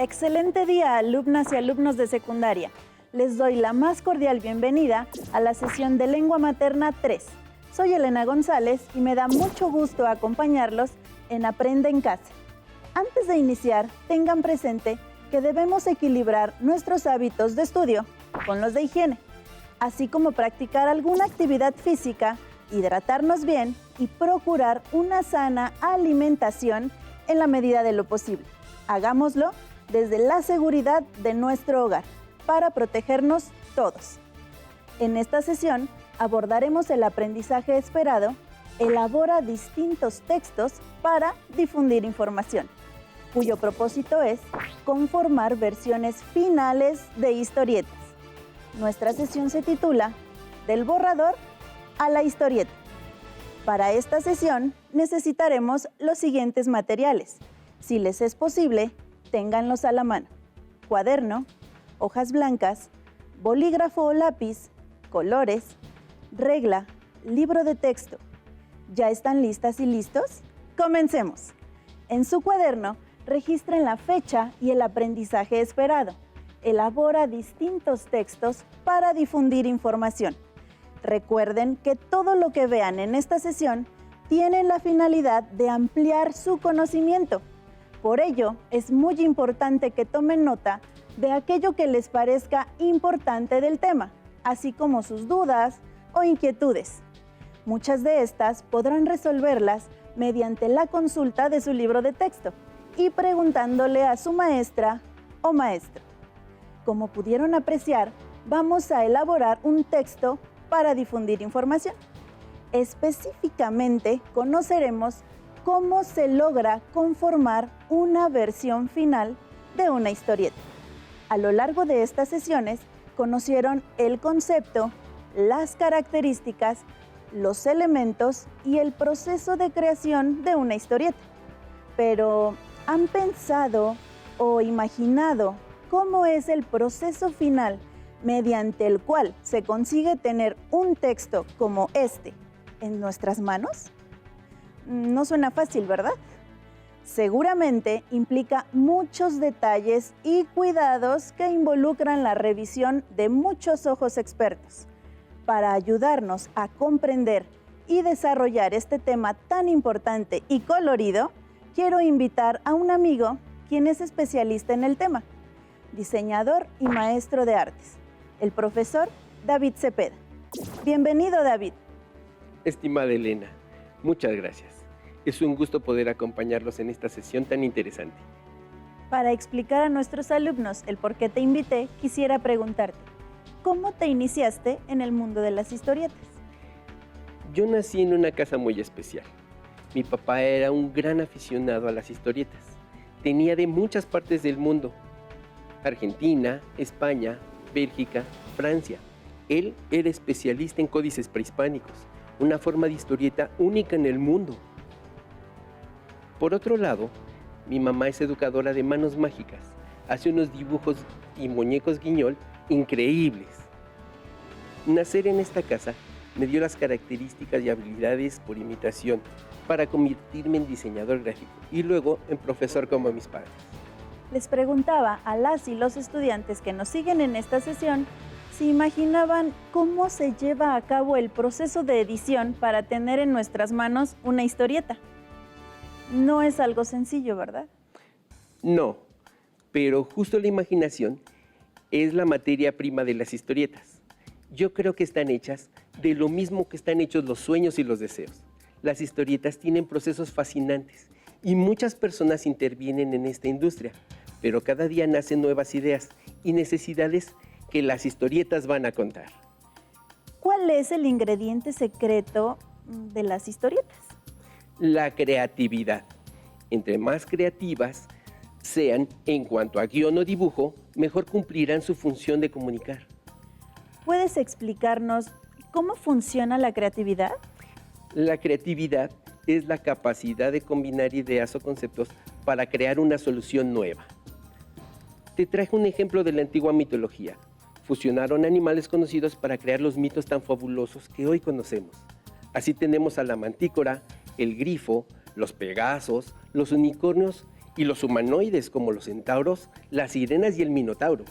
Excelente día, alumnas y alumnos de secundaria. Les doy la más cordial bienvenida a la sesión de Lengua Materna 3. Soy Elena González y me da mucho gusto acompañarlos en Aprende en Casa. Antes de iniciar, tengan presente que debemos equilibrar nuestros hábitos de estudio con los de higiene, así como practicar alguna actividad física, hidratarnos bien y procurar una sana alimentación en la medida de lo posible. Hagámoslo desde la seguridad de nuestro hogar, para protegernos todos. En esta sesión abordaremos el aprendizaje esperado, elabora distintos textos para difundir información, cuyo propósito es conformar versiones finales de historietas. Nuestra sesión se titula Del borrador a la historieta. Para esta sesión necesitaremos los siguientes materiales. Si les es posible, ténganlos a la mano: cuaderno, hojas blancas, bolígrafo o lápiz, colores, regla, libro de texto. ¿Ya están listas y listos? ¡Comencemos! En su cuaderno, registren la fecha y el aprendizaje esperado. Elabora distintos textos para difundir información. Recuerden que todo lo que vean en esta sesión tiene la finalidad de ampliar su conocimiento. Por ello, es muy importante que tomen nota de aquello que les parezca importante del tema, así como sus dudas o inquietudes. Muchas de estas podrán resolverlas mediante la consulta de su libro de texto y preguntándole a su maestra o maestro. Como pudieron apreciar, vamos a elaborar un texto para difundir información. Específicamente, conoceremos cómo se logra conformar una versión final de una historieta. A lo largo de estas sesiones, conocieron el concepto, las características, los elementos y el proceso de creación de una historieta. Pero, ¿han pensado o imaginado cómo es el proceso final mediante el cual se consigue tener un texto como este en nuestras manos? No suena fácil, ¿verdad? Seguramente implica muchos detalles y cuidados que involucran la revisión de muchos ojos expertos. Para ayudarnos a comprender y desarrollar este tema tan importante y colorido, quiero invitar a un amigo quien es especialista en el tema, diseñador y maestro de artes, el profesor David Cepeda. Bienvenido, David. Estimada Elena, muchas gracias. Es un gusto poder acompañarlos en esta sesión tan interesante. Para explicar a nuestros alumnos el por qué te invité, quisiera preguntarte, ¿cómo te iniciaste en el mundo de las historietas? Yo nací en una casa muy especial. Mi papá era un gran aficionado a las historietas. Tenía de muchas partes del mundo: Argentina, España, Bélgica, Francia. Él era especialista en códices prehispánicos, una forma de historieta única en el mundo. Por otro lado, mi mamá es educadora de manos mágicas. Hace unos dibujos y muñecos guiñol increíbles. Nacer en esta casa me dio las características y habilidades por imitación para convertirme en diseñador gráfico y luego en profesor como mis padres. Les preguntaba a las y los estudiantes que nos siguen en esta sesión si imaginaban cómo se lleva a cabo el proceso de edición para tener en nuestras manos una historieta. No es algo sencillo, ¿verdad? No, pero justo la imaginación es la materia prima de las historietas. Yo creo que están hechas de lo mismo que están hechos los sueños y los deseos. Las historietas tienen procesos fascinantes y muchas personas intervienen en esta industria, pero cada día nacen nuevas ideas y necesidades que las historietas van a contar. ¿Cuál es el ingrediente secreto de las historietas? La creatividad. Entre más creativas sean en cuanto a guión o dibujo, mejor cumplirán su función de comunicar. ¿Puedes explicarnos cómo funciona la creatividad? La creatividad es la capacidad de combinar ideas o conceptos para crear una solución nueva. Te traje un ejemplo de la antigua mitología. Fusionaron animales conocidos para crear los mitos tan fabulosos que hoy conocemos. Así tenemos a la mantícora, el grifo, los pegasos, los unicornios y los humanoides como los centauros, las sirenas y el minotauro.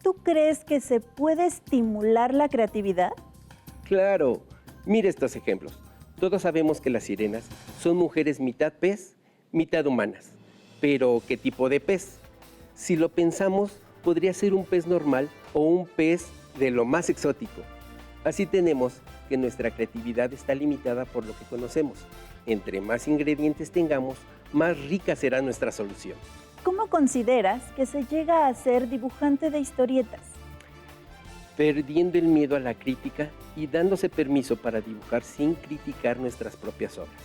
¿Tú crees que se puede estimular la creatividad? Claro, mira estos ejemplos. Todos sabemos que las sirenas son mujeres mitad pez, mitad humanas. Pero, ¿qué tipo de pez? Si lo pensamos, podría ser un pez normal o un pez de lo más exótico. Así tenemos que nuestra creatividad está limitada por lo que conocemos. Entre más ingredientes tengamos, más rica será nuestra solución. ¿Cómo consideras que se llega a ser dibujante de historietas? Perdiendo el miedo a la crítica y dándose permiso para dibujar sin criticar nuestras propias obras.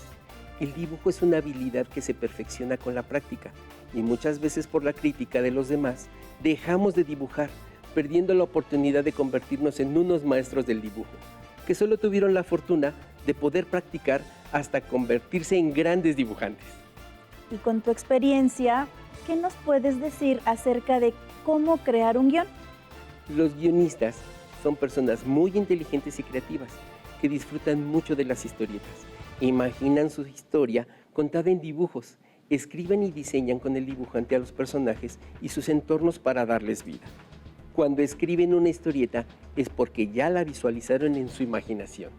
El dibujo es una habilidad que se perfecciona con la práctica y muchas veces por la crítica de los demás dejamos de dibujar, perdiendo la oportunidad de convertirnos en unos maestros del dibujo, que solo tuvieron la fortuna de poder practicar hasta convertirse en grandes dibujantes. Y con tu experiencia, ¿qué nos puedes decir acerca de cómo crear un guión? Los guionistas son personas muy inteligentes y creativas que disfrutan mucho de las historietas. Imaginan su historia contada en dibujos, escriben y diseñan con el dibujante a los personajes y sus entornos para darles vida. Cuando escriben una historieta es porque ya la visualizaron en su imaginación.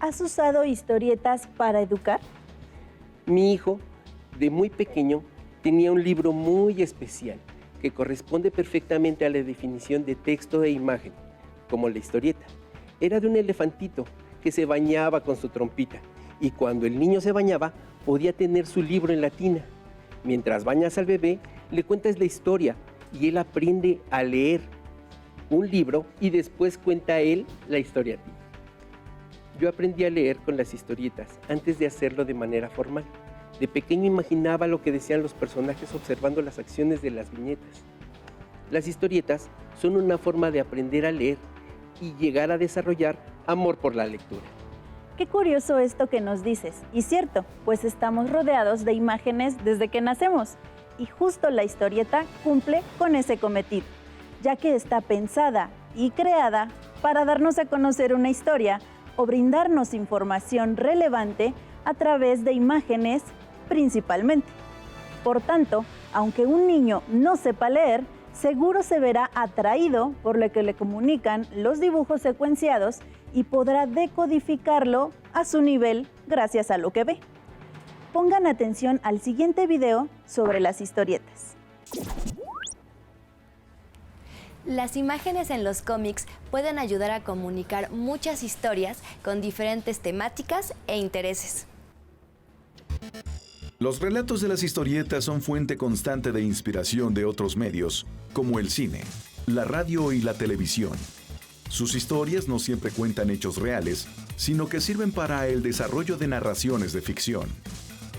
¿Has usado historietas para educar? Mi hijo, de muy pequeño, tenía un libro muy especial que corresponde perfectamente a la definición de texto e imagen, como la historieta. Era de un elefantito que se bañaba con su trompita y cuando el niño se bañaba podía tener su libro en la tina. Mientras bañas al bebé, le cuentas la historia y él aprende a leer un libro y después cuenta él la historia a ti. Yo aprendí a leer con las historietas antes de hacerlo de manera formal. De pequeño imaginaba lo que decían los personajes observando las acciones de las viñetas. Las historietas son una forma de aprender a leer y llegar a desarrollar amor por la lectura. Qué curioso esto que nos dices. Y cierto, pues estamos rodeados de imágenes desde que nacemos. Y justo la historieta cumple con ese cometido, ya que está pensada y creada para darnos a conocer una historia o brindarnos información relevante a través de imágenes principalmente. Por tanto, aunque un niño no sepa leer, seguro se verá atraído por lo que le comunican los dibujos secuenciados y podrá decodificarlo a su nivel gracias a lo que ve. Pongan atención al siguiente video sobre las historietas. Las imágenes en los cómics pueden ayudar a comunicar muchas historias con diferentes temáticas e intereses. Los relatos de las historietas son fuente constante de inspiración de otros medios, como el cine, la radio y la televisión. Sus historias no siempre cuentan hechos reales, sino que sirven para el desarrollo de narraciones de ficción.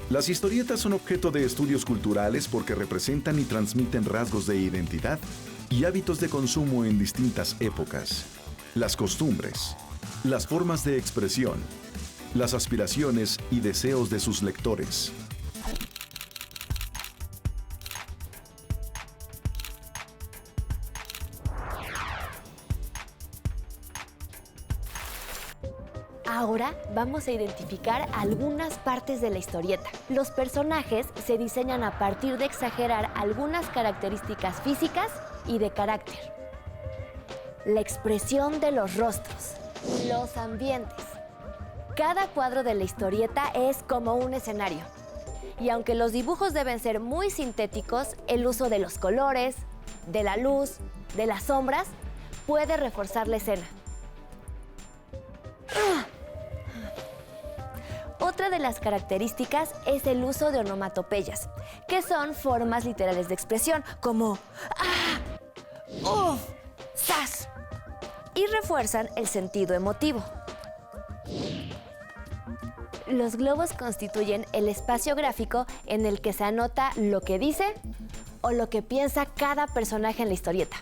Las historietas son objeto de estudios culturales porque representan y transmiten rasgos de identidad y hábitos de consumo en distintas épocas, las costumbres, las formas de expresión, las aspiraciones y deseos de sus lectores. Ahora vamos a identificar algunas partes de la historieta. Los personajes se diseñan a partir de exagerar algunas características físicas y de carácter. La expresión de los rostros, los ambientes. Cada cuadro de la historieta es como un escenario. Y aunque los dibujos deben ser muy sintéticos, el uso de los colores, de la luz, de las sombras, puede reforzar la escena. Otra de las características es el uso de onomatopeyas, que son formas literales de expresión, como ¡ah! ¡Uf! ¡Sas! Y refuerzan el sentido emotivo. Los globos constituyen el espacio gráfico en el que se anota lo que dice o lo que piensa cada personaje en la historieta.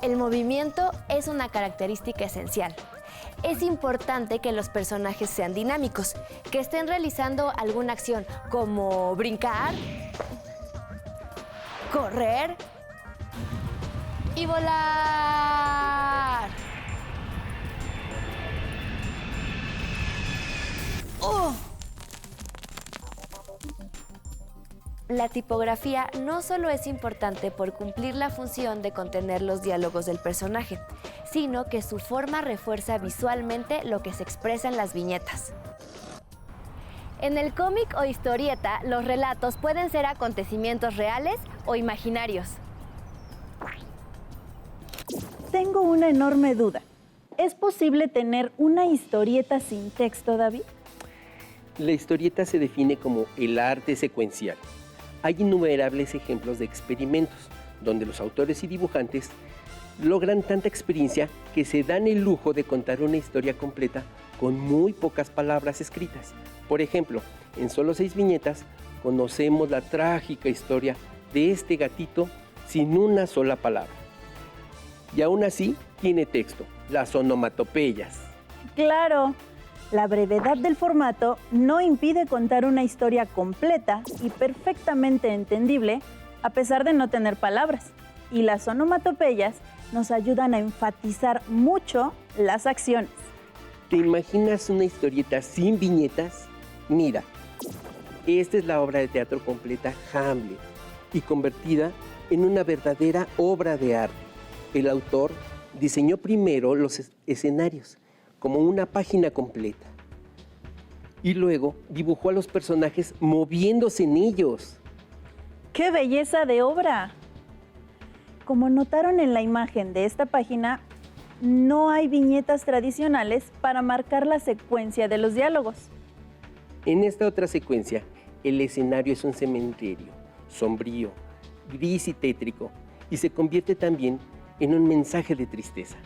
El movimiento es una característica esencial. Es importante que los personajes sean dinámicos, que estén realizando alguna acción como brincar, correr y volar. La tipografía no solo es importante por cumplir la función de contener los diálogos del personaje, sino que su forma refuerza visualmente lo que se expresa en las viñetas. En el cómic o historieta, los relatos pueden ser acontecimientos reales o imaginarios. Tengo una enorme duda. ¿Es posible tener una historieta sin texto, David? La historieta se define como el arte secuencial. Hay innumerables ejemplos de experimentos donde los autores y dibujantes logran tanta experiencia que se dan el lujo de contar una historia completa con muy pocas palabras escritas. Por ejemplo, en solo 6 viñetas conocemos la trágica historia de este gatito sin una sola palabra. Y aún así tiene texto, las onomatopeyas. Claro, la brevedad del formato no impide contar una historia completa y perfectamente entendible a pesar de no tener palabras. Y las onomatopeyas nos ayudan a enfatizar mucho las acciones. ¿Te imaginas una historieta sin viñetas? Mira, esta es la obra de teatro completa Hamlet y convertida en una verdadera obra de arte. El autor diseñó primero los escenarios como una página completa y luego dibujó a los personajes moviéndose en ellos. ¡Qué belleza de obra! Como notaron en la imagen de esta página, no hay viñetas tradicionales para marcar la secuencia de los diálogos. En esta otra secuencia, el escenario es un cementerio, sombrío, gris y tétrico, y se convierte también en un mensaje de tristeza.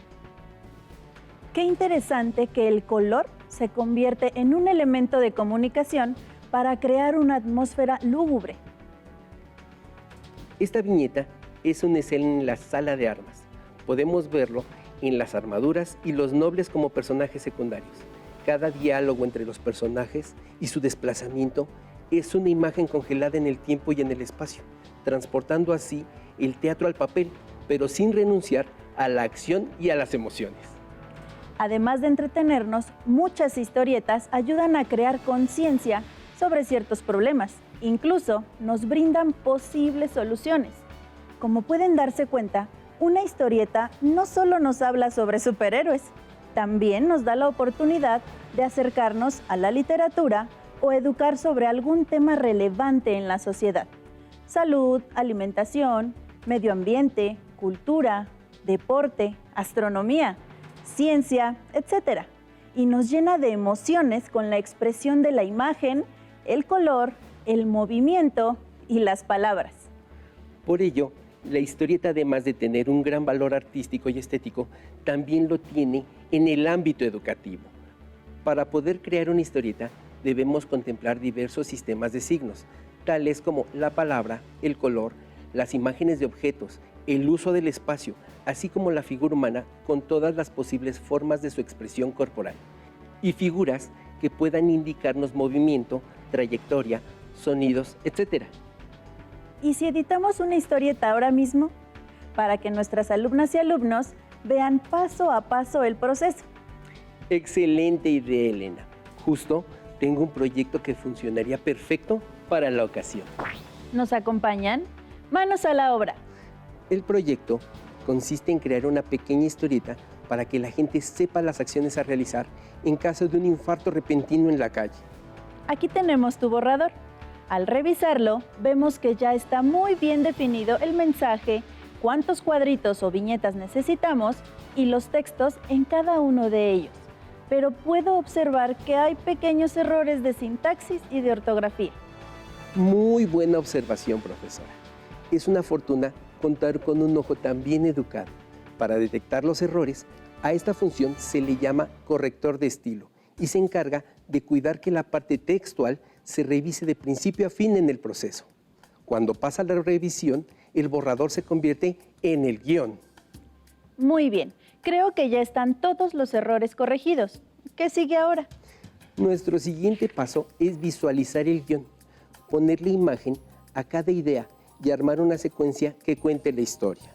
Qué interesante que el color se convierte en un elemento de comunicación para crear una atmósfera lúgubre. Esta viñeta es una escena en la sala de armas. Podemos verlo en las armaduras y los nobles como personajes secundarios. Cada diálogo entre los personajes y su desplazamiento es una imagen congelada en el tiempo y en el espacio, transportando así el teatro al papel, pero sin renunciar a la acción y a las emociones. Además de entretenernos, muchas historietas ayudan a crear conciencia sobre ciertos problemas. Incluso nos brindan posibles soluciones. Como pueden darse cuenta, una historieta no solo nos habla sobre superhéroes, también nos da la oportunidad de acercarnos a la literatura o educar sobre algún tema relevante en la sociedad. Salud, alimentación, medio ambiente, cultura, deporte, astronomía, ciencia, etc. Y nos llena de emociones con la expresión de la imagen, el color, el movimiento y las palabras. Por ello, la historieta, además de tener un gran valor artístico y estético, también lo tiene en el ámbito educativo. Para poder crear una historieta, debemos contemplar diversos sistemas de signos, tales como la palabra, el color, las imágenes de objetos, el uso del espacio, así como la figura humana con todas las posibles formas de su expresión corporal, y figuras que puedan indicarnos movimiento, trayectoria, sonidos, etc. ¿Y si editamos una historieta ahora mismo? Para que nuestras alumnas y alumnos vean paso a paso el proceso. Excelente idea, Elena. Justo tengo un proyecto que funcionaría perfecto para la ocasión. ¿Nos acompañan? ¡Manos a la obra! El proyecto consiste en crear una pequeña historieta para que la gente sepa las acciones a realizar en caso de un infarto repentino en la calle. Aquí tenemos tu borrador. Al revisarlo, vemos que ya está muy bien definido el mensaje, cuántos cuadritos o viñetas necesitamos y los textos en cada uno de ellos. Pero puedo observar que hay pequeños errores de sintaxis y de ortografía. Muy buena observación, profesora. Es una fortuna contar con un ojo tan bien educado. Para detectar los errores, a esta función se le llama corrector de estilo y se encarga de cuidar que la parte textual se revise de principio a fin en el proceso. Cuando pasa la revisión, el borrador se convierte en el guión. Muy bien, creo que ya están todos los errores corregidos. ¿Qué sigue ahora? Nuestro siguiente paso es visualizar el guión, ponerle imagen a cada idea y armar una secuencia que cuente la historia.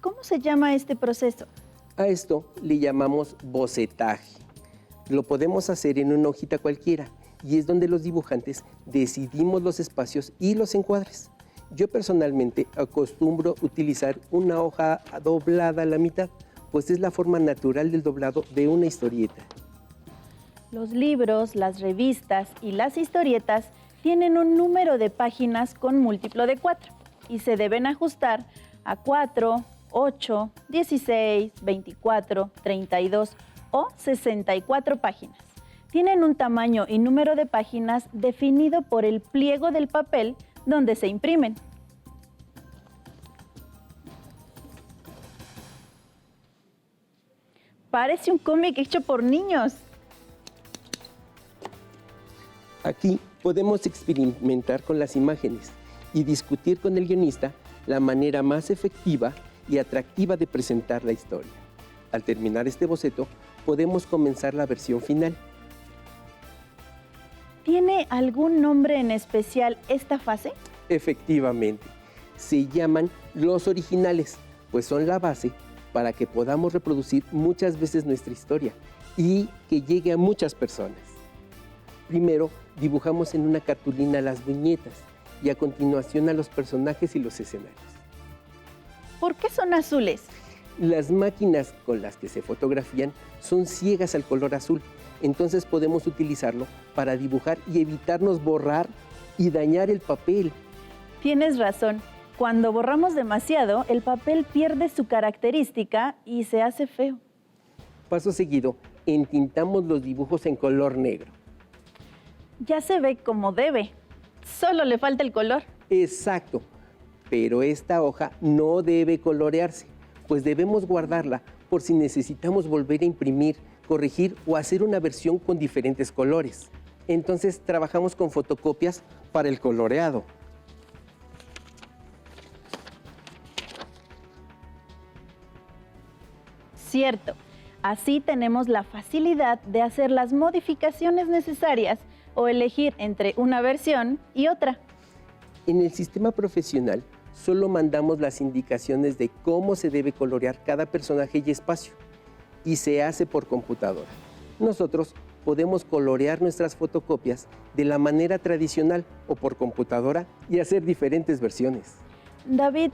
¿Cómo se llama este proceso? A esto le llamamos bocetaje. Lo podemos hacer en una hojita cualquiera y es donde los dibujantes decidimos los espacios y los encuadres. Yo personalmente acostumbro utilizar una hoja doblada a la mitad, pues es la forma natural del doblado de una historieta. Los libros, las revistas y las historietas tienen un número de páginas con múltiplo de 4 y se deben ajustar a 4, 8, 16, 24, 32 o 64 páginas. Tienen un tamaño y número de páginas definido por el pliego del papel donde se imprimen. Parece un cómic hecho por niños. Aquí podemos experimentar con las imágenes y discutir con el guionista la manera más efectiva y atractiva de presentar la historia. Al terminar este boceto, podemos comenzar la versión final. ¿Tiene algún nombre en especial esta fase? Efectivamente, se llaman los originales, pues son la base para que podamos reproducir muchas veces nuestra historia y que llegue a muchas personas. Primero, dibujamos en una cartulina las viñetas y a continuación a los personajes y los escenarios. ¿Por qué son azules? Las máquinas con las que se fotografían son ciegas al color azul, entonces podemos utilizarlo para dibujar y evitarnos borrar y dañar el papel. Tienes razón. Cuando borramos demasiado, el papel pierde su característica y se hace feo. Paso seguido, entintamos los dibujos en color negro. Ya se ve como debe. Solo le falta el color. Exacto, pero esta hoja no debe colorearse, pues debemos guardarla por si necesitamos volver a imprimir, corregir o hacer una versión con diferentes colores. Entonces trabajamos con fotocopias para el coloreado. Cierto. Así tenemos la facilidad de hacer las modificaciones necesarias o elegir entre una versión y otra. En el sistema profesional, solo mandamos las indicaciones de cómo se debe colorear cada personaje y espacio, y se hace por computadora. Nosotros podemos colorear nuestras fotocopias de la manera tradicional o por computadora y hacer diferentes versiones. David,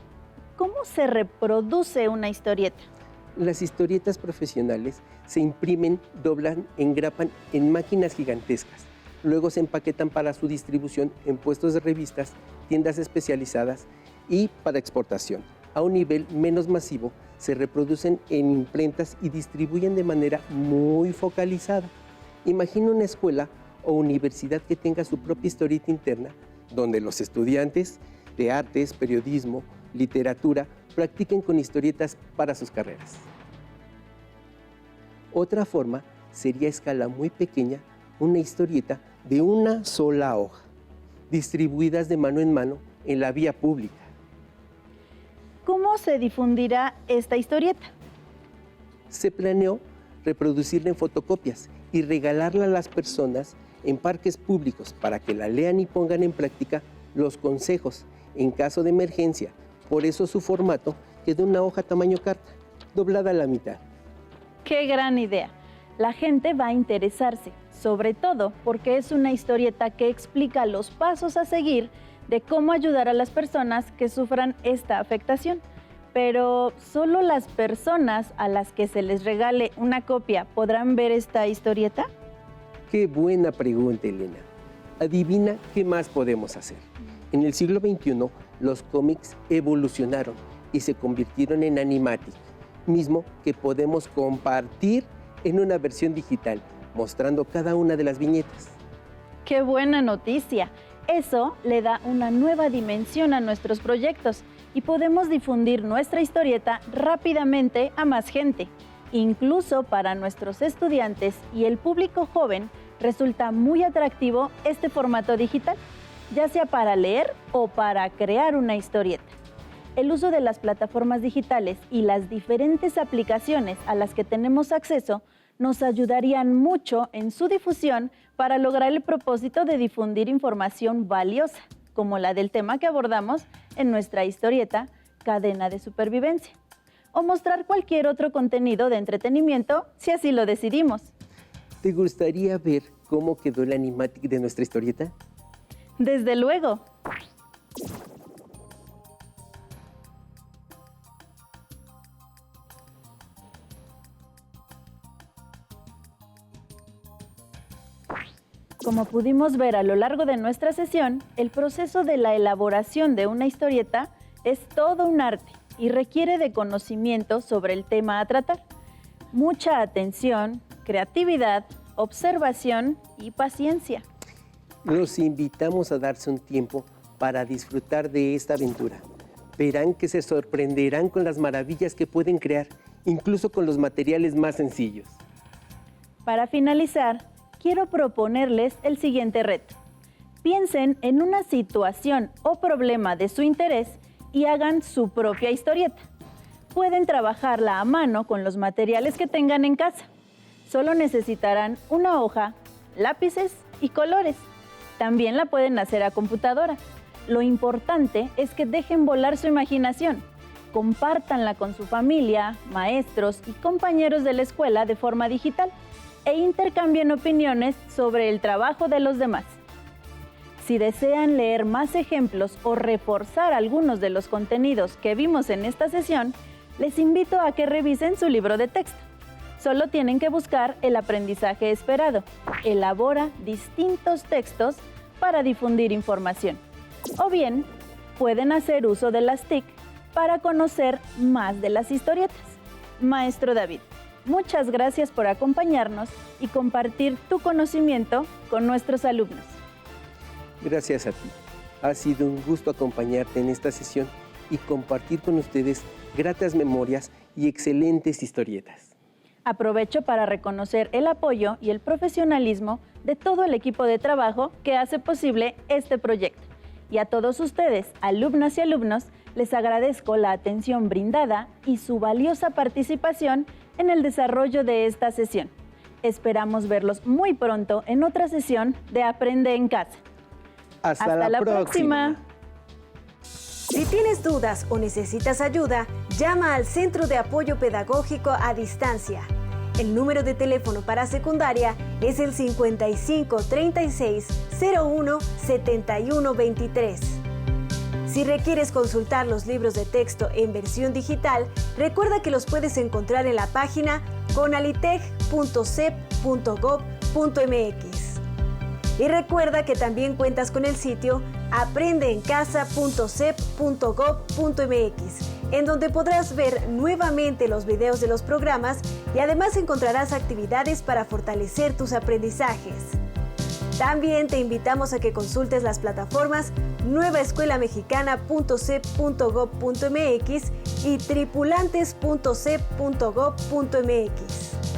¿cómo se reproduce una historieta? Las historietas profesionales se imprimen, doblan, engrapan en máquinas gigantescas. Luego se empaquetan para su distribución en puestos de revistas, tiendas especializadas y para exportación. A un nivel menos masivo, se reproducen en imprentas y distribuyen de manera muy focalizada. Imagina una escuela o universidad que tenga su propia historieta interna, donde los estudiantes de artes, periodismo, literatura, practiquen con historietas para sus carreras. Otra forma sería a escala muy pequeña una historieta de una sola hoja, distribuidas de mano en mano en la vía pública. ¿Cómo se difundirá esta historieta? Se planeó reproducirla en fotocopias y regalarla a las personas en parques públicos para que la lean y pongan en práctica los consejos en caso de emergencia. Por eso su formato quedó una hoja tamaño carta, doblada a la mitad. ¡Qué gran idea! La gente va a interesarse, sobre todo porque es una historieta que explica los pasos a seguir de cómo ayudar a las personas que sufran esta afectación. Pero, ¿solo las personas a las que se les regale una copia podrán ver esta historieta? ¡Qué buena pregunta, Elena! Adivina qué más podemos hacer. En el siglo XXI, los cómics evolucionaron y se convirtieron en animatic, mismo que podemos compartir en una versión digital, mostrando cada una de las viñetas. ¡Qué buena noticia! Eso le da una nueva dimensión a nuestros proyectos y podemos difundir nuestra historieta rápidamente a más gente. Incluso para nuestros estudiantes y el público joven resulta muy atractivo este formato digital, ya sea para leer o para crear una historieta. El uso de las plataformas digitales y las diferentes aplicaciones a las que tenemos acceso nos ayudarían mucho en su difusión para lograr el propósito de difundir información valiosa, como la del tema que abordamos en nuestra historieta Cadena de Supervivencia, o mostrar cualquier otro contenido de entretenimiento si así lo decidimos. ¿Te gustaría ver cómo quedó el animatic de nuestra historieta? Desde luego. Como pudimos ver a lo largo de nuestra sesión, el proceso de la elaboración de una historieta es todo un arte y requiere de conocimiento sobre el tema a tratar. Mucha atención, creatividad, observación y paciencia. Los invitamos a darse un tiempo para disfrutar de esta aventura. Verán que se sorprenderán con las maravillas que pueden crear, incluso con los materiales más sencillos. Para finalizar, quiero proponerles el siguiente reto. Piensen en una situación o problema de su interés y hagan su propia historieta. Pueden trabajarla a mano con los materiales que tengan en casa. Solo necesitarán una hoja, lápices y colores. También la pueden hacer a computadora. Lo importante es que dejen volar su imaginación. Compártanla con su familia, maestros y compañeros de la escuela de forma digital e intercambien opiniones sobre el trabajo de los demás. Si desean leer más ejemplos o reforzar algunos de los contenidos que vimos en esta sesión, les invito a que revisen su libro de texto. Solo tienen que buscar el aprendizaje esperado. Elabora distintos textos para difundir información. O bien, pueden hacer uso de las TIC para conocer más de las historietas. Maestro David, muchas gracias por acompañarnos y compartir tu conocimiento con nuestros alumnos. Gracias a ti. Ha sido un gusto acompañarte en esta sesión y compartir con ustedes gratas memorias y excelentes historietas. Aprovecho para reconocer el apoyo y el profesionalismo de todo el equipo de trabajo que hace posible este proyecto. Y a todos ustedes, alumnas y alumnos, les agradezco la atención brindada y su valiosa participación en el desarrollo de esta sesión. Esperamos verlos muy pronto en otra sesión de Aprende en Casa. Hasta la próxima. Si tienes dudas o necesitas ayuda, llama al Centro de Apoyo Pedagógico a Distancia. El número de teléfono para secundaria es el 55 36 01 71 23. Si requieres consultar los libros de texto en versión digital, recuerda que los puedes encontrar en la página conalitec.cep.gov.mx. Y recuerda que también cuentas con el sitio aprendeencasa.cep.gov.mx, en donde podrás ver nuevamente los videos de los programas y además encontrarás actividades para fortalecer tus aprendizajes. También te invitamos a que consultes las plataformas nuevaescuelamexicana.cep.gov.mx y tripulantes.cep.gov.mx.